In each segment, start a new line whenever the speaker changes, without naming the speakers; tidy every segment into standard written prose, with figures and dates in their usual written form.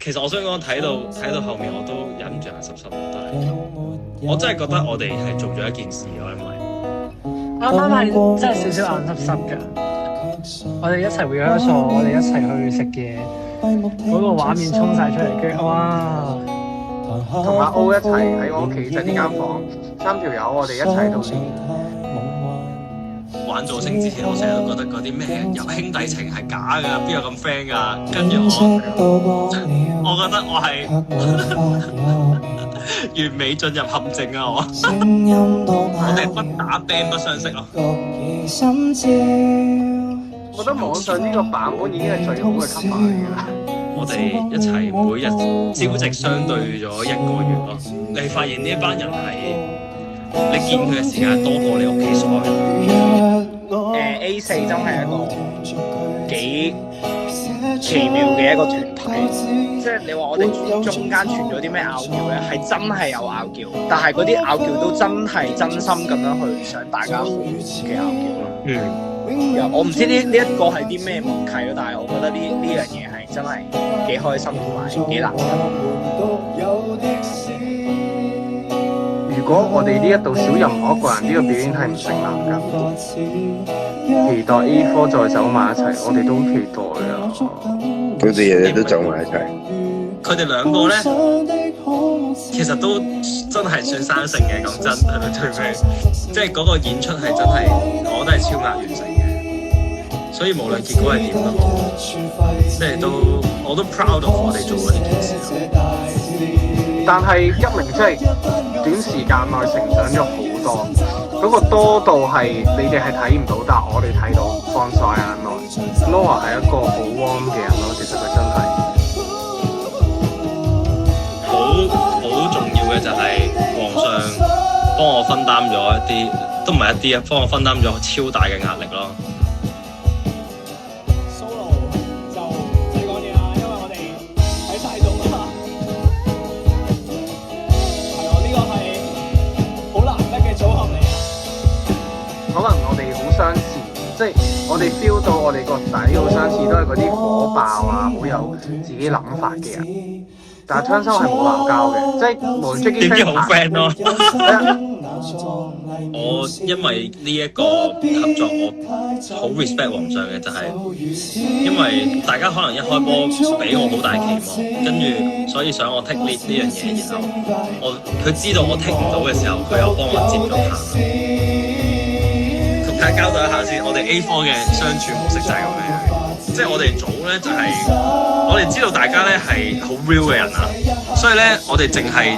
其實我想講睇到後面我都忍唔住眼濕濕，都係我真係覺得我哋係做咗一件事咯，因為
啱啱係真係少少眼濕濕㗎。我哋一齊會咗坐，我哋一齊去食嘢，嗰個畫面衝晒出嚟，跟住哇！
同阿 O 一齊喺我屋企就呢間房，3條友我哋一齊到練。
玩造星之前，我成日都覺得嗰啲咩有兄弟情係假㗎，邊有咁 friend 㗎？跟住我覺得我係完美進入陷阱啊！我哋不打 band 不相識咯。
我覺得網上呢個版本已經係最好嘅 cover 嚟㗎啦。
我哋一齊每日朝夕相對咗1個月咯，你發現呢一班人係你見佢嘅時間多過你屋企所有人。
A4 真係一個幾奇妙嘅一個團體，即係你話我哋中間傳咗啲咩拗撬咧，係真係有拗撬，但係嗰啲拗撬都真係真心咁樣去想大家好嘅拗撬咯。我唔知呢一個係啲咩默契咯，但係我覺得呢樣嘢係真係幾開心同埋幾難得。
如果我哋呢一度少任何一個人，呢個表演係唔成立㗎。期待 A 科再走埋一齊，我哋都好期待啊！
佢哋日日都走埋一齊。
佢哋兩個咧，其實都真係算生性嘅，講真，去到最尾，即係嗰個演出係真係，我覺得係超額完成嘅。所以無論結果係點都好，即係我都 proud of 我哋做過呢件事。
但係一鳴真係短時間內成長咗好多，嗰個多到係你哋係睇唔到，但係我哋睇到放晒眼內。Noah 係一個好 warm 嘅人咯，其實佢真係
好重要嘅就係皇上幫我分擔咗一啲，都唔係一啲啊，幫我分擔咗超大嘅壓力咯。
可能我哋好相似，即係我哋 feel 到我哋個底好相似，都係嗰啲火爆啊，好有自己諗法嘅人。但係昌生係冇鬧交嘅，即係無論 Jackie
點知好 friend 咯。
係
我因為呢一個合作，我好 respect 皇上嘅，就係因為大家可能一開波俾我好大期望，跟住所以想我 take lead 呢樣嘢，然後佢知道我 take 唔到嘅時候，佢又幫我接咗棒。同大家交代一下先，我哋 A 科嘅相處模式就係咁樣嘅，即係我哋組咧就係、我哋知道大家咧係好 real 嘅人啊，所以咧我哋淨係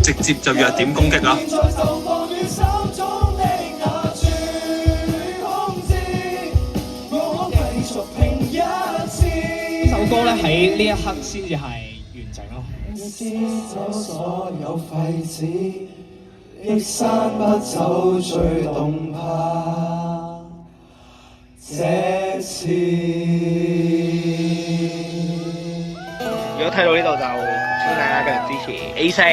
直接就弱點攻擊啦。
呢首歌咧喺呢一刻先至係完整咯。
憶山不走最動魄，這次。
如果睇到呢度就請大家繼續支持 A4。